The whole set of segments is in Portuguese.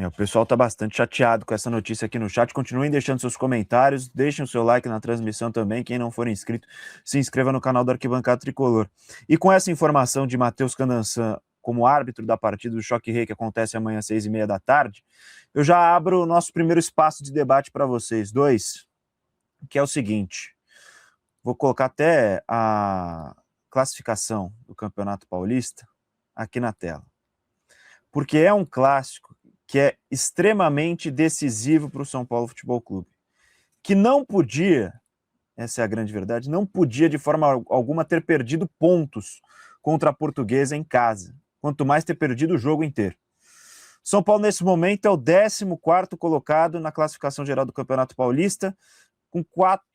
O pessoal está bastante chateado com essa notícia aqui no chat. Continuem deixando seus comentários, deixem o seu like na transmissão também. Quem não for inscrito, se inscreva no canal do Arquibancada Tricolor. E com essa informação de Matheus Candançan como árbitro da partida do Choque Rei, que acontece amanhã às 6h30 da tarde, eu já abro o nosso primeiro espaço de debate para vocês dois, que é o seguinte. Vou colocar até a classificação do Campeonato Paulista aqui na tela. Porque é um clássico que é extremamente decisivo para o São Paulo Futebol Clube, que não podia, essa é a grande verdade, não podia de forma alguma ter perdido pontos contra a Portuguesa em casa, quanto mais ter perdido o jogo inteiro. São Paulo, nesse momento, é o 14º colocado na classificação geral do Campeonato Paulista, com 4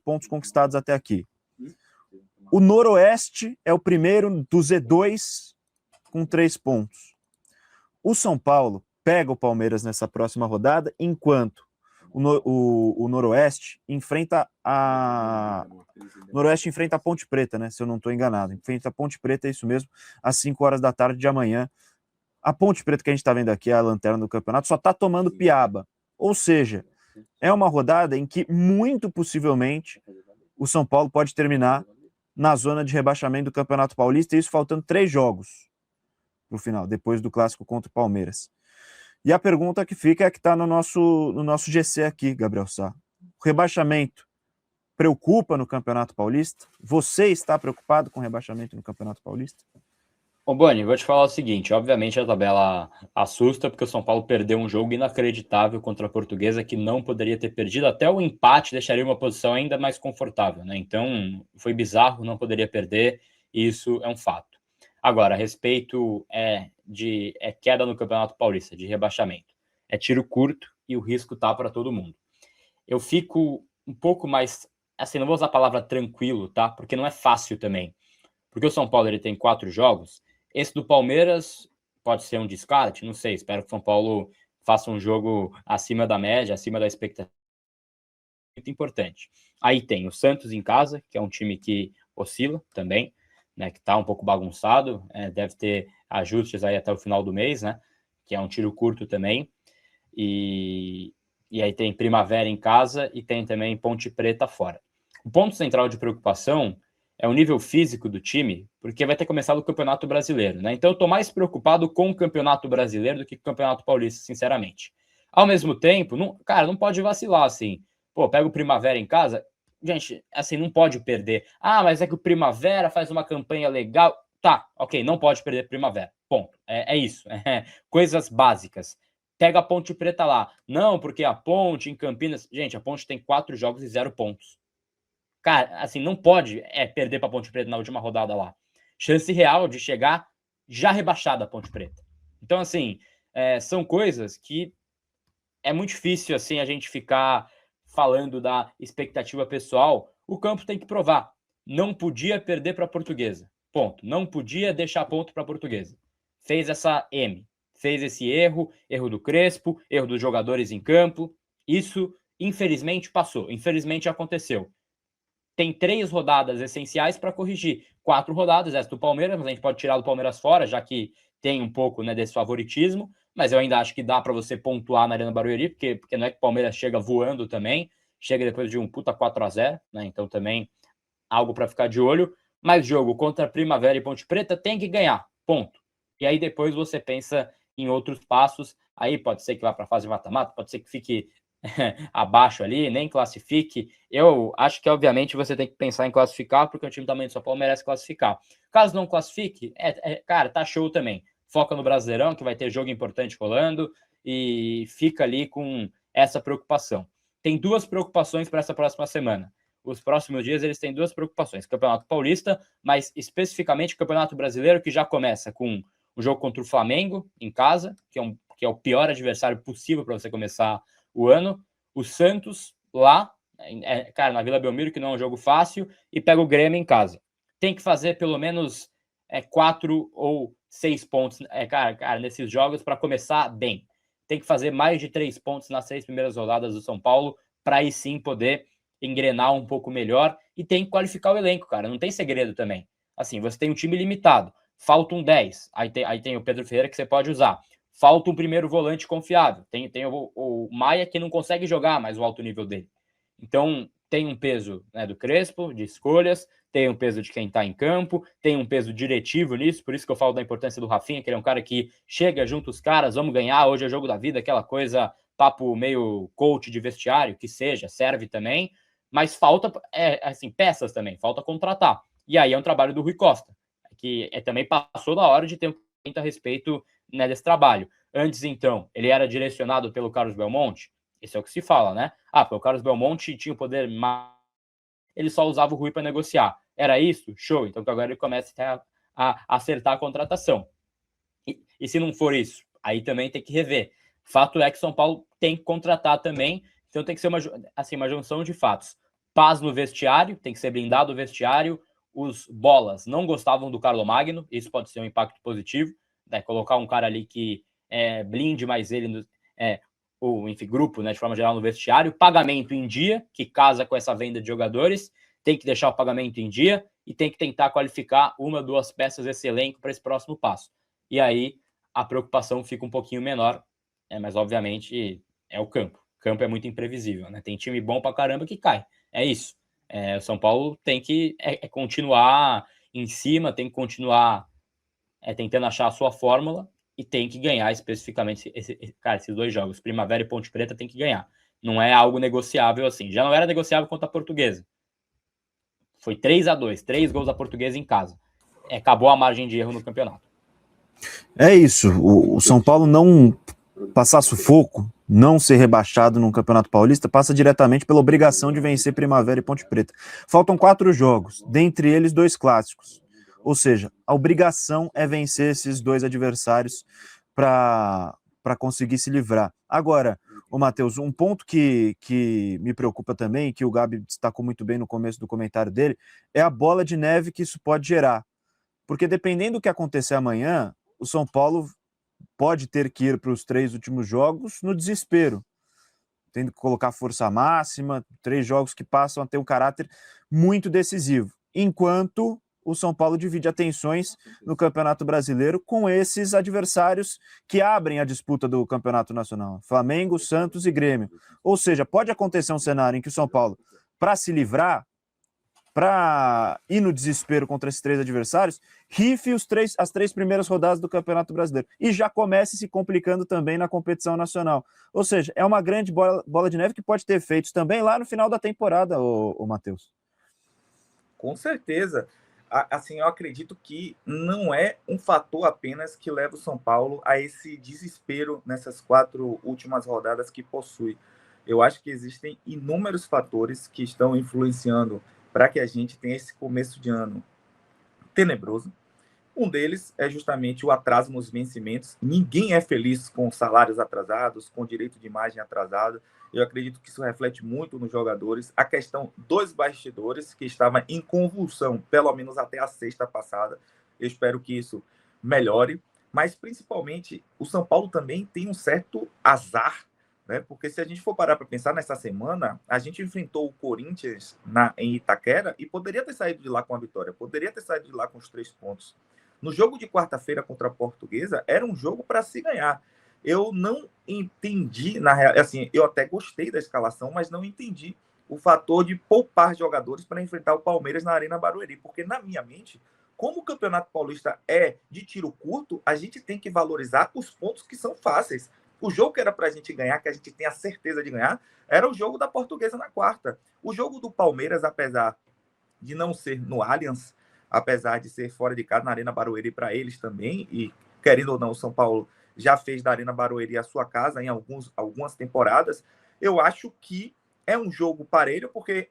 pontos conquistados até aqui. O Noroeste é o primeiro do Z2 com 3 pontos. O São Paulo pega o Palmeiras nessa próxima rodada, enquanto o Noroeste enfrenta a Ponte Preta, né? Se eu não estou enganado. Enfrenta a Ponte Preta, é isso mesmo, às 5 horas da tarde de amanhã. A Ponte Preta que a gente está vendo aqui, a lanterna do campeonato, só está tomando piaba. Ou seja, é uma rodada em que, muito possivelmente, o São Paulo pode terminar na zona de rebaixamento do Campeonato Paulista, e isso faltando 3 jogos no final, depois do clássico contra o Palmeiras. E a pergunta que fica é a que está no nosso GC aqui, Gabriel Sá. O rebaixamento preocupa no Campeonato Paulista? Você está preocupado com o rebaixamento no Campeonato Paulista? Ô, Boni, vou te falar o seguinte, obviamente a tabela assusta, porque o São Paulo perdeu um jogo inacreditável contra a Portuguesa, que não poderia ter perdido, até o empate deixaria uma posição ainda mais confortável, né? Então, foi bizarro, não poderia perder, e isso é um fato. Agora, a respeito de queda no Campeonato Paulista, de rebaixamento. É tiro curto e o risco tá para todo mundo. Eu fico um pouco mais, assim, não vou usar a palavra tranquilo, tá? Porque não é fácil também. Porque o São Paulo ele tem 4 jogos. Esse do Palmeiras pode ser um descarte, não sei. Espero que o São Paulo faça um jogo acima da média, acima da expectativa. Muito importante. Aí tem o Santos em casa, que é um time que oscila também, né? Que está um pouco bagunçado. Deve ter ajustes aí até o final do mês, né? Que é um tiro curto também. E aí tem Primavera em casa e tem também Ponte Preta fora. O ponto central de preocupação é o nível físico do time, porque vai ter começado o Campeonato Brasileiro, né? Então eu tô mais preocupado com o Campeonato Brasileiro do que com o Campeonato Paulista, sinceramente. Ao mesmo tempo, não pode vacilar, assim. Pô, pega o Primavera em casa, gente, assim, não pode perder. Ah, mas é que o Primavera faz uma campanha legal. Tá, ok, não pode perder Primavera. Ponto. É isso. Coisas básicas. Pega a Ponte Preta lá. Não, porque a Ponte em Campinas... Gente, a Ponte tem 4 jogos e 0 pontos. Cara, assim, não pode perder para a Ponte Preta na última rodada lá. Chance real de chegar já rebaixada a Ponte Preta. Então, assim, são coisas que é muito difícil, assim, a gente ficar falando da expectativa pessoal. O campo tem que provar. Não podia perder para a Portuguesa. Ponto. Não podia deixar ponto para a Portuguesa. Fez essa M. Fez esse erro do Crespo, erro dos jogadores em campo. Isso, infelizmente, passou. Infelizmente, aconteceu. Tem 3 rodadas essenciais para corrigir. 4 rodadas, essa do Palmeiras, mas a gente pode tirar do Palmeiras fora, já que tem um pouco, né, desse favoritismo, mas eu ainda acho que dá para você pontuar na Arena Barueri, porque não é que o Palmeiras chega voando também, chega depois de um puta 4-0, né? Então também algo para ficar de olho. Mas jogo contra Primavera e Ponte Preta tem que ganhar, ponto. E aí depois você pensa em outros passos, aí pode ser que vá para a fase de mata-mata, pode ser que fique abaixo ali, nem classifique. Eu acho que, obviamente, você tem que pensar em classificar, porque o time também do São Paulo merece classificar. Caso não classifique, cara, tá show também. Foca no Brasileirão, que vai ter jogo importante rolando, e fica ali com essa preocupação. Tem 2 preocupações para essa próxima semana. Os próximos dias eles têm 2 preocupações. Campeonato Paulista, mas especificamente o Campeonato Brasileiro, que já começa com o jogo contra o Flamengo, em casa, que é o pior adversário possível para você começar o ano. O Santos lá, cara, na Vila Belmiro, que não é um jogo fácil, e pega o Grêmio em casa. Tem que fazer pelo menos 4 ou 6 pontos, cara, nesses jogos para começar bem. Tem que fazer mais de 3 pontos nas 6 primeiras rodadas do São Paulo para aí sim poder engrenar um pouco melhor, e tem que qualificar o elenco, cara. Não tem segredo também. Assim, você tem um time limitado, faltam 10. Aí tem o Pedro Ferreira que você pode usar. falta um primeiro volante confiável. Tem o Maia, que não consegue jogar mais o alto nível dele. Então, tem um peso, né, do Crespo, de escolhas, tem um peso de quem está em campo, tem um peso diretivo nisso, por isso que eu falo da importância do Rafinha, que ele é um cara que chega junto os caras, vamos ganhar, hoje é jogo da vida, aquela coisa, papo meio coach de vestiário, que seja, serve também, mas falta, assim, peças também, falta contratar. E aí é um trabalho do Rui Costa, que também passou da hora de ter um a respeito, né, desse trabalho. Antes, então, ele era direcionado pelo Carlos Belmonte, esse é o que se fala, né? Porque o Carlos Belmonte tinha o poder, mas ele só usava o Rui para negociar. Era isso? Show. Então agora ele começa a acertar a contratação. E se não for isso, aí também tem que rever. Fato é que São Paulo tem que contratar também, então tem que ser uma junção de fatos. Paz no vestiário, tem que ser blindado o vestiário. Os bolas não gostavam do Carlo Magno, isso pode ser um impacto positivo, né? Colocar um cara ali que blinde mais ele, enfim, grupo, né, de forma geral, no vestiário, pagamento em dia, que casa com essa venda de jogadores, tem que deixar o pagamento em dia e tem que tentar qualificar uma, duas peças desse elenco para esse próximo passo. E aí a preocupação fica um pouquinho menor, mas obviamente é o campo. O campo é muito imprevisível, né? Tem time bom pra caramba que cai. É isso. O São Paulo tem que continuar em cima, tem que continuar tentando achar a sua fórmula e tem que ganhar especificamente esses dois jogos. Primavera e Ponte Preta tem que ganhar. Não é algo negociável assim. Já não era negociável contra a Portuguesa. Foi 3-2, 3 gols da Portuguesa em casa. Acabou a margem de erro no campeonato. É isso. O São Paulo não passar sufoco, não ser rebaixado no Campeonato Paulista, passa diretamente pela obrigação de vencer Primavera e Ponte Preta. Faltam 4 jogos, dentre eles 2 clássicos. Ou seja, a obrigação é vencer esses 2 adversários para conseguir se livrar. Agora, Matheus, um ponto que me preocupa também, que o Gabi destacou muito bem no começo do comentário dele, é a bola de neve que isso pode gerar. Porque dependendo do que acontecer amanhã, o São Paulo pode ter que ir para os 3 últimos jogos no desespero, tendo que colocar força máxima, 3 jogos que passam a ter um caráter muito decisivo, enquanto o São Paulo divide atenções no Campeonato Brasileiro com esses adversários que abrem a disputa do Campeonato Nacional, Flamengo, Santos e Grêmio. Ou seja, pode acontecer um cenário em que o São Paulo, para se livrar, para ir no desespero contra esses 3 adversários, rife as 3 primeiras rodadas do Campeonato Brasileiro e já comece se complicando também na competição nacional. Ou seja, é uma grande bola de neve que pode ter efeitos também lá no final da temporada, o Matheus. Com certeza. Assim, eu acredito que não é um fator apenas que leva o São Paulo a esse desespero nessas 4 últimas rodadas que possui. Eu acho que existem inúmeros fatores que estão influenciando para que a gente tenha esse começo de ano tenebroso. Um deles é justamente o atraso nos vencimentos. Ninguém é feliz com salários atrasados, com direito de imagem atrasado. Eu acredito que isso reflete muito nos jogadores. A questão dos bastidores, que estava em convulsão, pelo menos até a sexta passada. Eu espero que isso melhore. Mas, principalmente, o São Paulo também tem um certo azar, né? Porque se a gente for parar para pensar nessa semana, a gente enfrentou o Corinthians em Itaquera e poderia ter saído de lá com a vitória, poderia ter saído de lá com os 3 pontos. No jogo de quarta-feira contra a Portuguesa, era um jogo para se ganhar. Eu não entendi, na real, assim, eu até gostei da escalação, mas não entendi o fator de poupar jogadores para enfrentar o Palmeiras na Arena Barueri, porque na minha mente, como o Campeonato Paulista é de tiro curto, a gente tem que valorizar os pontos que são fáceis. O jogo que era para a gente ganhar, que a gente tem a certeza de ganhar, era o jogo da Portuguesa na quarta. O jogo do Palmeiras, apesar de não ser no Allianz, apesar de ser fora de casa, na Arena Barueri para eles também, e querendo ou não, o São Paulo já fez da Arena Barueri a sua casa em algumas temporadas, eu acho que é um jogo parelho, porque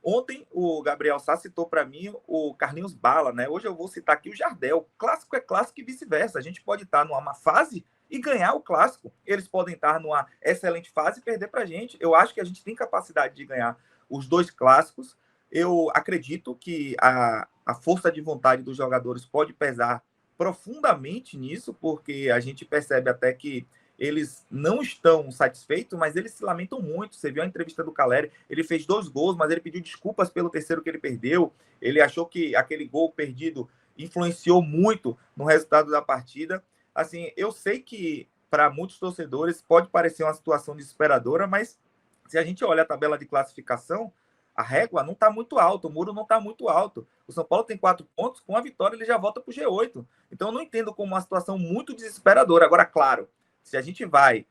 ontem o Gabriel Sá citou para mim o Carlinhos Bala, né? Hoje eu vou citar aqui o Jardel. Clássico é clássico e vice-versa. A gente pode estar numa má fase e ganhar o clássico. Eles podem estar numa excelente fase e perder para a gente. Eu acho que a gente tem capacidade de ganhar os 2 clássicos. Eu acredito que a força de vontade dos jogadores pode pesar profundamente nisso, porque a gente percebe até que eles não estão satisfeitos, mas eles se lamentam muito. Você viu a entrevista do Caleri, ele fez 2 gols, mas ele pediu desculpas pelo terceiro que ele perdeu. Ele achou que aquele gol perdido influenciou muito no resultado da partida. assim, eu sei que para muitos torcedores pode parecer uma situação desesperadora, mas se a gente olha a tabela de classificação, a régua não está muito alta, o muro não está muito alto. O São Paulo tem 4 pontos, com a vitória ele já volta para o G8. Então eu não entendo como uma situação muito desesperadora. Agora, claro, se a gente vai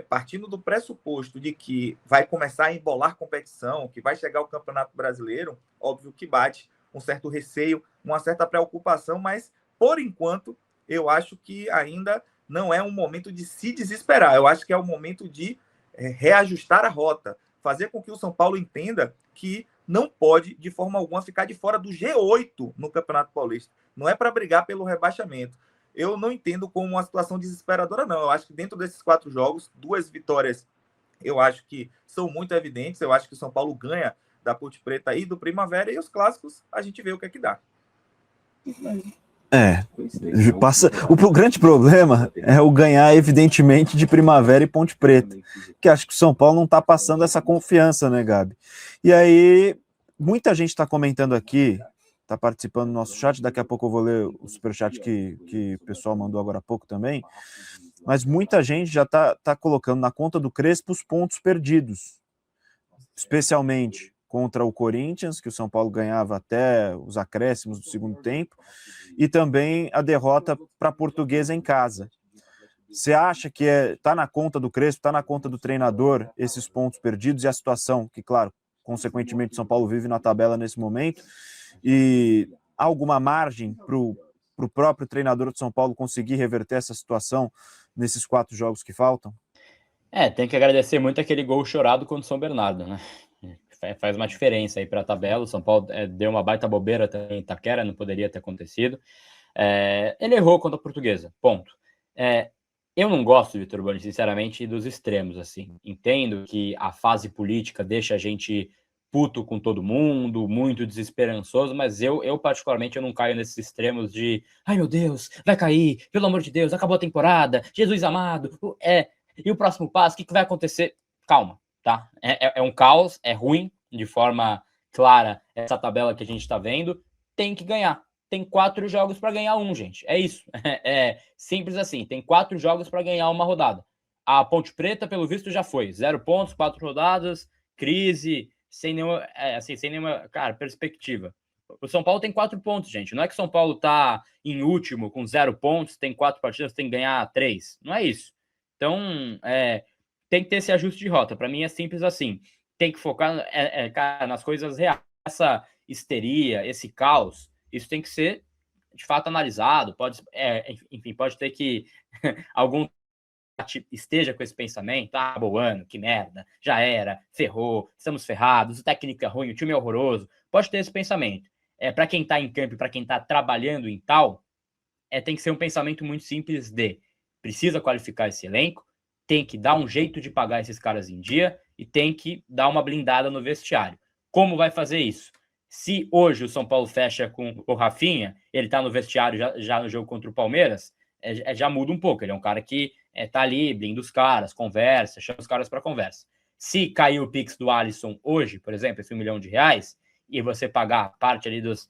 partindo do pressuposto de que vai começar a embolar competição, que vai chegar o Campeonato Brasileiro, óbvio que bate um certo receio, uma certa preocupação, mas por enquanto eu acho que ainda não é um momento de se desesperar. Eu acho que é o momento de reajustar a rota, fazer com que o São Paulo entenda que não pode, de forma alguma, ficar de fora do G8 no Campeonato Paulista. Não é para brigar pelo rebaixamento. Eu não entendo como uma situação desesperadora, não. Eu acho que dentro desses 4 jogos, 2 vitórias, eu acho que são muito evidentes. Eu acho que o São Paulo ganha da Ponte Preta e do Primavera, e os clássicos a gente vê o que é que dá. O grande problema é o ganhar, evidentemente, de Primavera e Ponte Preta, que acho que o São Paulo não está passando essa confiança, né, Gabi? E aí, muita gente está comentando aqui, está participando do nosso chat, daqui a pouco eu vou ler o superchat que o pessoal mandou agora há pouco também, mas muita gente já está colocando na conta do Crespo os pontos perdidos, especialmente contra o Corinthians, que o São Paulo ganhava até os acréscimos do segundo tempo, e também a derrota para a Portuguesa em casa. Você acha que está na conta do Crespo, está na conta do treinador, esses pontos perdidos e a situação que, claro, consequentemente, o São Paulo vive na tabela nesse momento, e há alguma margem para o próprio treinador de São Paulo conseguir reverter essa situação nesses 4 jogos que faltam? Tem que agradecer muito aquele gol chorado contra o São Bernardo, né? Faz uma diferença aí para a tabela. O São Paulo deu uma baita bobeira também em Itaquera, não poderia ter acontecido. Ele errou contra a Portuguesa, ponto. Eu não gosto, Vitor Boni, sinceramente, dos extremos, assim. Entendo que a fase política deixa a gente puto com todo mundo, muito desesperançoso, mas eu particularmente, eu não caio nesses extremos de ai, meu Deus, vai cair, pelo amor de Deus, acabou a temporada, Jesus amado, e o próximo passo, o que vai acontecer? Calma, tá? É um caos, é ruim, de forma clara, essa tabela que a gente está vendo, tem que ganhar. Tem 4 jogos para ganhar um, gente. É isso. É simples assim. Tem 4 jogos para ganhar uma rodada. A Ponte Preta, pelo visto, já foi. 0 pontos, 4 rodadas, crise, sem nenhuma, cara, perspectiva. O São Paulo tem 4 pontos, gente. Não é que o São Paulo tá em último com 0 pontos, tem 4 partidas, tem que ganhar 3. Não é isso. Então, tem que ter esse ajuste de rota. Para mim é simples assim. Tem que focar cara, nas coisas reais. Essa histeria, esse caos, isso tem que ser, de fato, analisado. Enfim, pode ter que algum esteja com esse pensamento, acabou o ano, que merda, já era, ferrou, estamos ferrados, o técnico é ruim, o time é horroroso. Pode ter esse pensamento. Para quem está em campo, para quem está trabalhando em tal, tem que ser um pensamento muito simples de precisa qualificar esse elenco, tem que dar um jeito de pagar esses caras em dia e tem que dar uma blindada no vestiário. Como vai fazer isso? Se hoje o São Paulo fecha com o Rafinha, ele tá no vestiário já no jogo contra o Palmeiras, já muda um pouco. Ele é um cara que tá ali, blinda os caras, conversa, chama os caras para conversa. Se cair o Pix do Alisson hoje, por exemplo, esse R$1 milhão, e você pagar parte ali dos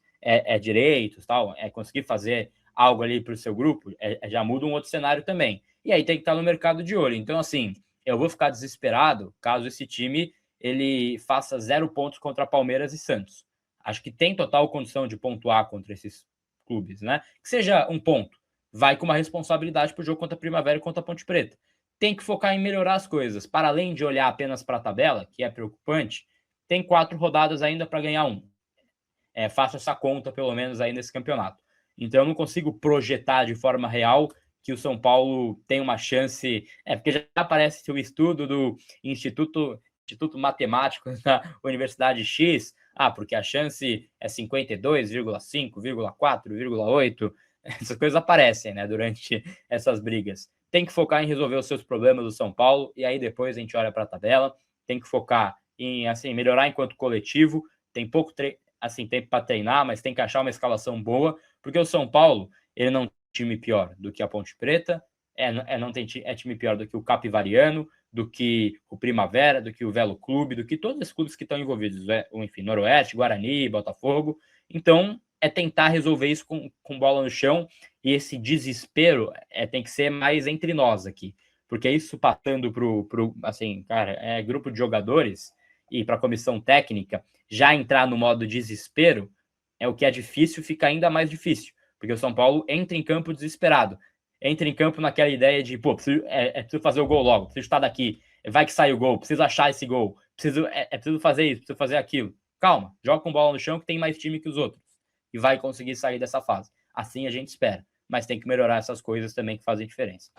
direitos, tal, conseguir fazer algo ali para o seu grupo, já muda um outro cenário também. E aí tem que estar no mercado de olho. Então, assim, eu vou ficar desesperado caso esse time ele faça 0 pontos contra Palmeiras e Santos. Acho que tem total condição de pontuar contra esses clubes, né? Que seja um ponto. Vai com uma responsabilidade para o jogo contra a Primavera e contra a Ponte Preta. Tem que focar em melhorar as coisas. Para além de olhar apenas para a tabela, que é preocupante, tem 4 rodadas ainda para ganhar um. Faço essa conta, pelo menos, aí nesse campeonato. Então, eu não consigo projetar de forma real que o São Paulo tem uma chance... porque já aparece o estudo do Instituto Matemático da Universidade X, porque a chance é 52,5, 4, 8. Essas coisas aparecem, né, durante essas brigas. Tem que focar em resolver os seus problemas do São Paulo, e aí depois a gente olha para a tabela. Tem que focar em melhorar enquanto coletivo. Tem pouco tempo para treinar, mas tem que achar uma escalação boa, porque o São Paulo, ele não tem time pior do que a Ponte Preta, não tem time pior do que o Capivariano, do que o Primavera, do que o Velo Clube, do que todos os clubes que estão envolvidos, enfim, Noroeste, Guarani, Botafogo. Então, é tentar resolver isso com bola no chão, e esse desespero tem que ser mais entre nós aqui, porque isso passando pro assim, cara, grupo de jogadores e para a comissão técnica, já entrar no modo desespero é o que é difícil, fica ainda mais difícil, porque o São Paulo entra em campo desesperado, entra em campo naquela ideia de, pô, preciso fazer o gol logo, preciso estar daqui, vai que sai o gol, preciso achar esse gol, preciso fazer isso, preciso fazer aquilo. Calma, joga com bola no chão que tem mais time que os outros e vai conseguir sair dessa fase. Assim a gente espera, mas tem que melhorar essas coisas também que fazem diferença.